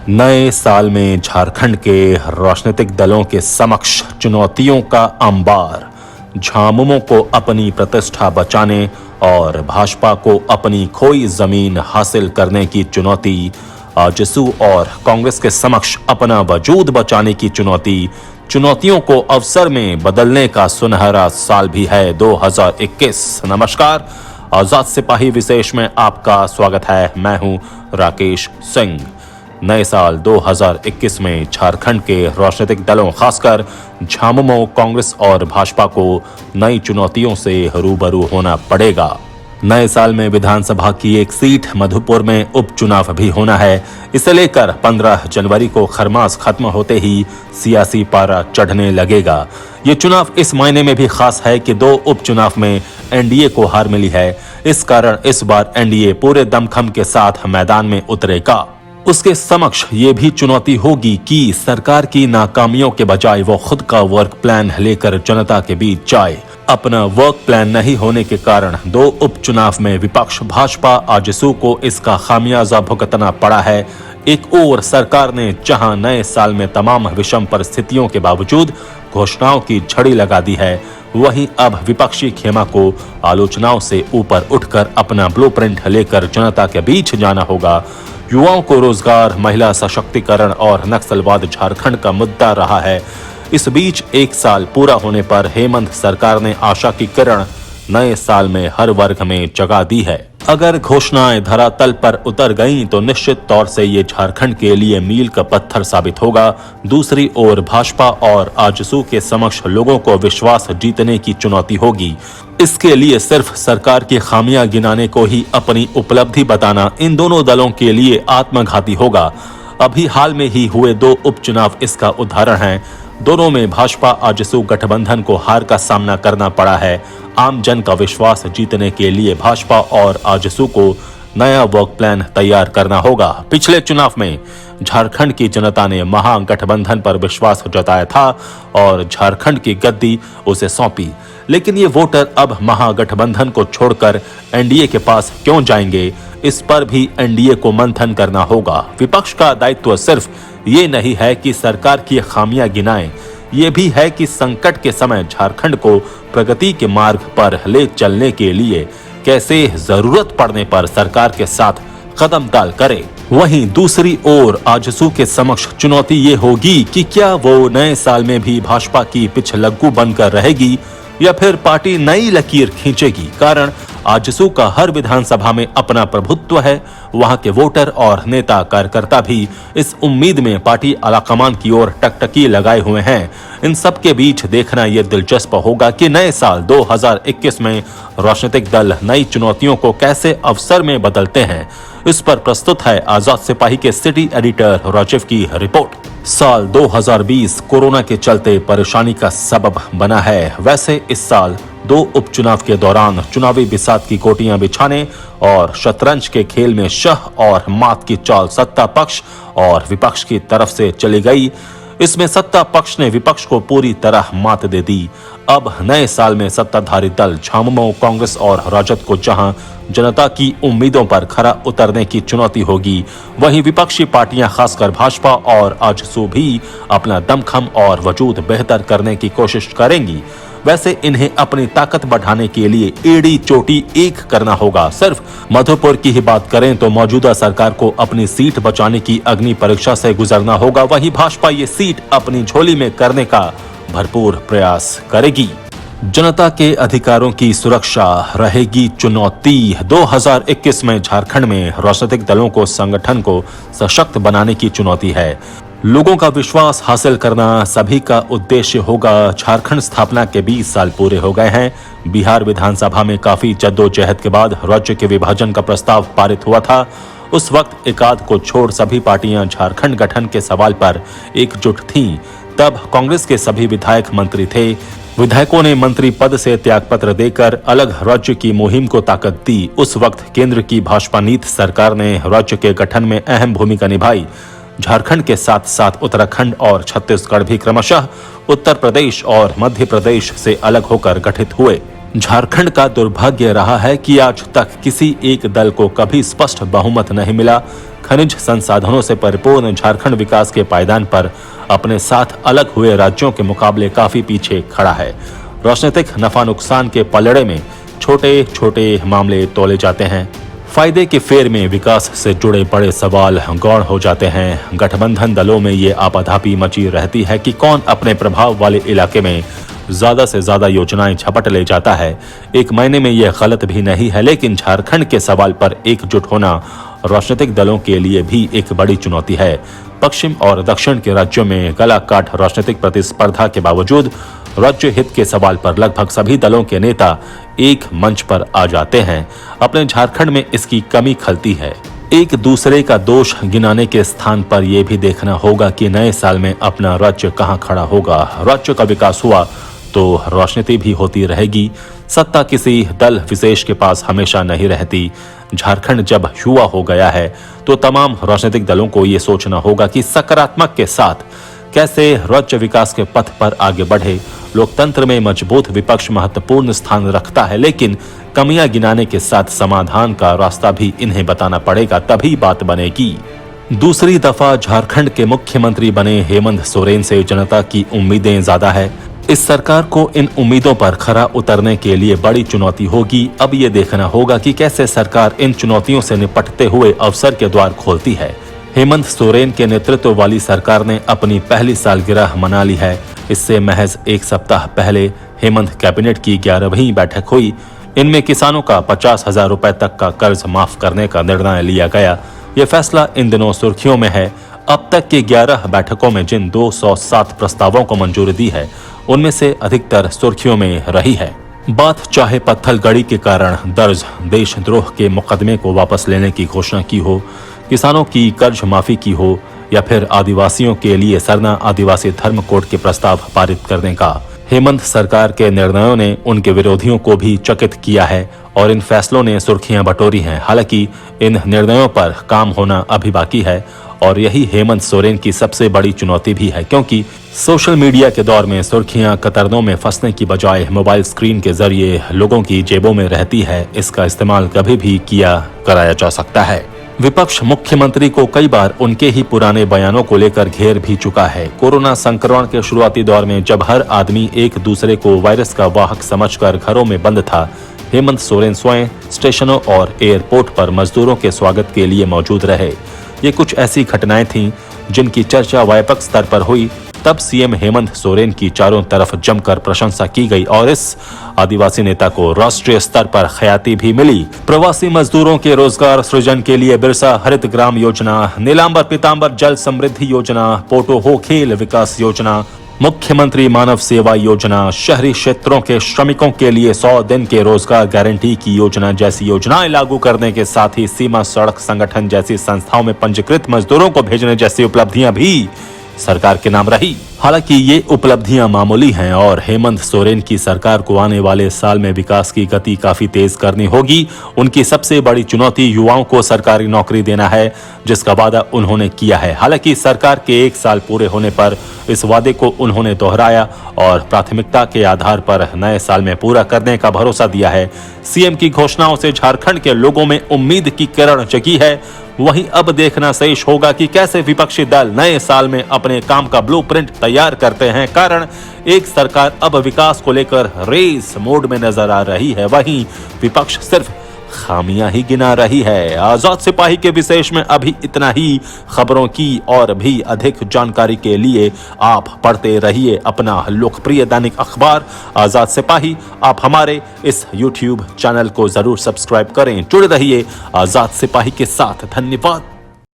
नए साल में झारखंड के राजनीतिक दलों के समक्ष चुनौतियों का अंबार। झामुमो को अपनी प्रतिष्ठा बचाने और भाजपा को अपनी खोई जमीन हासिल करने की चुनौती, आजसू और कांग्रेस के समक्ष अपना वजूद बचाने की चुनौती। चुनौतियों को अवसर में बदलने का सुनहरा साल भी है 2021। नमस्कार, आजाद सिपाही विशेष में आपका स्वागत है। मैं हूं राकेश सिंह। नए साल 2021 में झारखंड के राजनीतिक दलों, खासकर झामुमो, कांग्रेस और भाजपा को नई चुनौतियों से रूबरू होना पड़ेगा। नए साल में विधानसभा की एक सीट मधुपुर में उपचुनाव भी होना है। इसे लेकर 15 जनवरी को खरमास खत्म होते ही सियासी पारा चढ़ने लगेगा। ये चुनाव इस मायने में भी खास है कि 2 उपचुनाव में एनडीए को हार मिली है। इस कारण इस बार एनडीए पूरे दमखम के साथ मैदान में उतरेगा। उसके समक्ष ये भी चुनौती होगी कि सरकार की नाकामियों के बजाय वो खुद का वर्क प्लान लेकर जनता के बीच जाए। अपना वर्क प्लान नहीं होने के कारण 2 उपचुनाव में विपक्ष भाजपा आजसू को इसका खामियाजा भुगतना पड़ा है। एक ओर सरकार ने जहां नए साल में तमाम विषम परिस्थितियों के बावजूद घोषणाओं की झड़ी लगा दी है, वहीं अब विपक्षी खेमा को आलोचनाओं से ऊपर उठकर अपना ब्लूप्रिंट लेकर जनता के बीच जाना होगा। युवाओं को रोजगार, महिला सशक्तिकरण और नक्सलवाद झारखंड का मुद्दा रहा है। इस बीच एक साल पूरा होने पर हेमंत सरकार ने आशा की किरण नए साल में हर वर्ग में जगा दी है। अगर घोषणाएं धरातल पर उतर गईं तो निश्चित तौर से ये झारखंड के लिए मील का पत्थर साबित होगा। दूसरी ओर भाजपा और आजसू के समक्ष लोगों को विश्वास जीतने की चुनौती होगी। इसके लिए सिर्फ सरकार की खामियां गिनाने को ही अपनी उपलब्धि बताना इन दोनों दलों के लिए आत्मघाती होगा। अभी हाल में ही हुए 2 उपचुनाव इसका उदाहरण हैं। दोनों में भाजपा आजसू गठबंधन को हार का सामना करना पड़ा है। आम जन का विश्वास जीतने के लिए भाजपा और आजसू को नया वर्क प्लान तैयार करना होगा। पिछले चुनाव में झारखंड की जनता ने महागठबंधन पर विश्वास जताया था और झारखंड की गद्दी उसे सौंपी। लेकिन ये वोटर अब महागठबंधन को छोड़कर एनडीए के पास क्यों जाएंगे, इस पर भी एनडीए को मंथन करना होगा। विपक्ष का दायित्व सिर्फ ये नहीं है कि सरकार की खामियां गिनाएं, ये भी है कि संकट के समय झारखंड को प्रगति के मार्ग पर ले चलने के लिए कैसे जरूरत पड़ने पर सरकार के साथ कदम ताल करे। वहीं दूसरी ओर आजसू के समक्ष चुनौती ये होगी कि क्या वो नए साल में भी भाजपा की पिछलग्गू बनकर रहेगी या फिर पार्टी नई लकीर खींचेगी। कारण आजसू का हर विधानसभा में अपना प्रभुत्व है। वहां के वोटर और नेता कार्यकर्ता भी इस उम्मीद में पार्टी आलाकमान की ओर टकटकी लगाए हुए हैं। इन सब के बीच देखना यह दिलचस्प होगा कि नए साल 2021 में राजनीतिक दल नई चुनौतियों को कैसे अवसर में बदलते हैं। इस पर प्रस्तुत है आजाद सिपाही के सिटी एडिटर राजीव की रिपोर्ट। साल 2020 कोरोना के चलते परेशानी का सबब बना है। वैसे इस साल 2 उपचुनाव के दौरान चुनावी बिसात की गोटियां बिछाने और शतरंज के खेल में शह और मात की चाल सत्ता पक्ष और विपक्ष की तरफ से चली गई। इसमें सत्ता पक्ष ने विपक्ष को पूरी तरह मात दे दी। अब नए साल में सत्ताधारी दल झामुमो, कांग्रेस और राजद को जहां जनता की उम्मीदों पर खरा उतरने की चुनौती होगी, वहीं विपक्षी पार्टियां खासकर भाजपा और आजसू भी अपना दमखम और वजूद बेहतर करने की कोशिश करेंगी। वैसे इन्हें अपनी ताकत बढ़ाने के लिए एड़ी चोटी एक करना होगा। सिर्फ मधुपुर की ही बात करें तो मौजूदा सरकार को अपनी सीट बचाने की अग्नि परीक्षा से गुजरना होगा। वहीं भाजपा ये सीट अपनी झोली में करने का भरपूर प्रयास करेगी। जनता के अधिकारों की सुरक्षा रहेगी चुनौती। 2021 में झारखंड में राजनीतिक दलों को संगठन को सशक्त बनाने की चुनौती है। लोगों का विश्वास हासिल करना सभी का उद्देश्य होगा। झारखंड स्थापना के 20 साल पूरे हो गए हैं। बिहार विधानसभा में काफी जद्दोजहद के बाद राज्य के विभाजन का प्रस्ताव पारित हुआ था। उस वक्त एकाध को छोड़ सभी पार्टियां झारखंड गठन के सवाल पर एकजुट थीं। तब कांग्रेस के सभी विधायक मंत्री थे। विधायकों ने मंत्री पद से त्यागपत्र देकर अलग राज्य की मुहिम को ताकत दी। उस वक्त केंद्र की भाजपा नीति सरकार ने राज्य के गठन में अहम भूमिका निभाई। झारखंड के साथ साथ उत्तराखंड और छत्तीसगढ़ भी क्रमशः उत्तर प्रदेश और मध्य प्रदेश से अलग होकर गठित हुए। झारखंड का दुर्भाग्य रहा है कि आज तक किसी एक दल को कभी स्पष्ट बहुमत नहीं मिला। खनिज संसाधनों से परिपूर्ण झारखंड विकास के पायदान पर अपने साथ अलग हुए राज्यों के मुकाबले काफी पीछे खड़ा है। राजनीतिक नफा नुकसान के पलड़े में छोटे छोटे मामले तोले जाते हैं। फायदे के फेर में विकास से जुड़े बड़े सवाल गौण हो जाते हैं। गठबंधन दलों में ये आपाधापी मची रहती है कि कौन अपने प्रभाव वाले इलाके में ज्यादा से ज्यादा योजनाएं झपट ले जाता है। एक महीने में यह गलत भी नहीं है, लेकिन झारखंड के सवाल पर एकजुट होना राजनीतिक दलों के लिए भी एक बड़ी चुनौती है। पश्चिम और दक्षिण के राज्यों में गला काट राजनीतिक प्रतिस्पर्धा के बावजूद राज्य हित के सवाल पर लगभग सभी दलों के नेता एक मंच पर आ जाते हैं। अपने झारखंड में इसकी कमी खलती है। एक दूसरे का दोष गिनाने के स्थान पर यह भी देखना होगा कि नए साल में अपना राज्य कहां खड़ा होगा। राज्य का विकास हुआ तो राजनीति भी होती रहेगी। सत्ता किसी दल विशेष के पास हमेशा नहीं रहती। झारखंड जब युवा हो गया है तो तमाम राजनीतिक दलों को ये सोचना होगा कि सकारात्मक के साथ कैसे राज्य विकास के पथ पर आगे बढ़े। लोकतंत्र में मजबूत विपक्ष महत्वपूर्ण स्थान रखता है, लेकिन कमियां गिनाने के साथ समाधान का रास्ता भी इन्हें बताना पड़ेगा, तभी बात बनेगी। दूसरी दफा झारखंड के मुख्यमंत्री बने हेमंत सोरेन से जनता की उम्मीदें ज्यादा है। इस सरकार को इन उम्मीदों पर खरा उतरने के लिए बड़ी चुनौती होगी। अब ये देखना होगा कि कैसे सरकार इन चुनौतियों से निपटते हुए अवसर के द्वार खोलती है। हेमंत सोरेन के नेतृत्व वाली सरकार ने अपनी पहली सालगिरह मना ली है। इससे महज एक सप्ताह पहले हेमंत कैबिनेट की 11वीं बैठक हुई। इनमें किसानों का 50,000 रुपए तक का कर्ज माफ करने का निर्णय लिया गया। ये फैसला इन दिनों सुर्खियों में है। अब तक की 11 बैठकों में जिन 207 प्रस्तावों को मंजूरी दी है, उनमें से अधिकतर सुर्खियों में रही है। बात चाहे पत्थलगड़ी के कारण दर्ज देशद्रोह के मुकदमे को वापस लेने की घोषणा की हो, किसानों की कर्ज माफी की हो, या फिर आदिवासियों के लिए सरना आदिवासी धर्म कोड के प्रस्ताव पारित करने का। हेमंत सरकार के निर्णयों ने उनके विरोधियों को भी चकित किया है और इन फैसलों ने सुर्खियां बटोरी हैं। हालांकि इन निर्णयों पर काम होना अभी बाकी है और यही हेमंत सोरेन की सबसे बड़ी चुनौती भी है, क्योंकि सोशल मीडिया के दौर में सुर्खियां कतरनों में फंसने की बजाय मोबाइल स्क्रीन के जरिए लोगों की जेबों में रहती है। इसका इस्तेमाल कभी भी कराया जा सकता है। विपक्ष मुख्यमंत्री को कई बार उनके ही पुराने बयानों को लेकर घेर भी चुका है। कोरोना संक्रमण के शुरुआती दौर में जब हर आदमी एक दूसरे को वायरस का वाहक समझकर घरों में बंद था, हेमंत सोरेन स्वयं स्टेशनों और एयरपोर्ट पर मजदूरों के स्वागत के लिए मौजूद रहे। ये कुछ ऐसी घटनाएं थीं जिनकी चर्चा व्यापक स्तर पर हुई। तब सीएम हेमंत सोरेन की चारों तरफ जमकर प्रशंसा की गई और इस आदिवासी नेता को राष्ट्रीय स्तर पर ख्याति भी मिली। प्रवासी मजदूरों के रोजगार सृजन के लिए बिरसा हरित ग्राम योजना, नीलांबर पीतांबर जल समृद्धि योजना, पोटो हो खेल विकास योजना, मुख्यमंत्री मानव सेवा योजना, शहरी क्षेत्रों के श्रमिकों के लिए 100 दिन के रोजगार गारंटी की योजना जैसी योजनाएं लागू करने के साथ ही सीमा सड़क संगठन जैसी संस्थाओं में पंजीकृत मजदूरों को भेजने जैसी उपलब्धियां भी सरकार के नाम रही। हालांकि ये उपलब्धियां मामूली हैं और हेमंत सोरेन की सरकार को आने वाले साल में विकास की गति काफी तेज करनी होगी। उनकी सबसे बड़ी चुनौती युवाओं को सरकारी नौकरी देना है, जिसका वादा उन्होंने किया है। हालांकि सरकार के 1 साल पूरे होने पर इस वादे को उन्होंने दोहराया और प्राथमिकता के आधार पर नए साल में पूरा करने का भरोसा दिया है। सीएम की घोषणाओं से झारखंड के लोगों में उम्मीद की किरण जगी है। वहीं अब देखना शेष होगा कि कैसे विपक्षी दल नए साल में अपने काम का ब्लूप्रिंट तैयार करते हैं। कारण एक सरकार अब विकास को लेकर रेस मोड में नजर आ रही है, वहीं विपक्ष सिर्फ खामियां ही गिना रही है। आजाद सिपाही के विशेष में अभी इतना ही। खबरों की और भी अधिक जानकारी के लिए आप पढ़ते रहिए अपना लोकप्रिय दैनिक अखबार आजाद सिपाही। आप हमारे इस YouTube चैनल को जरूर सब्सक्राइब करें। जुड़े रहिए आजाद सिपाही के साथ। धन्यवाद।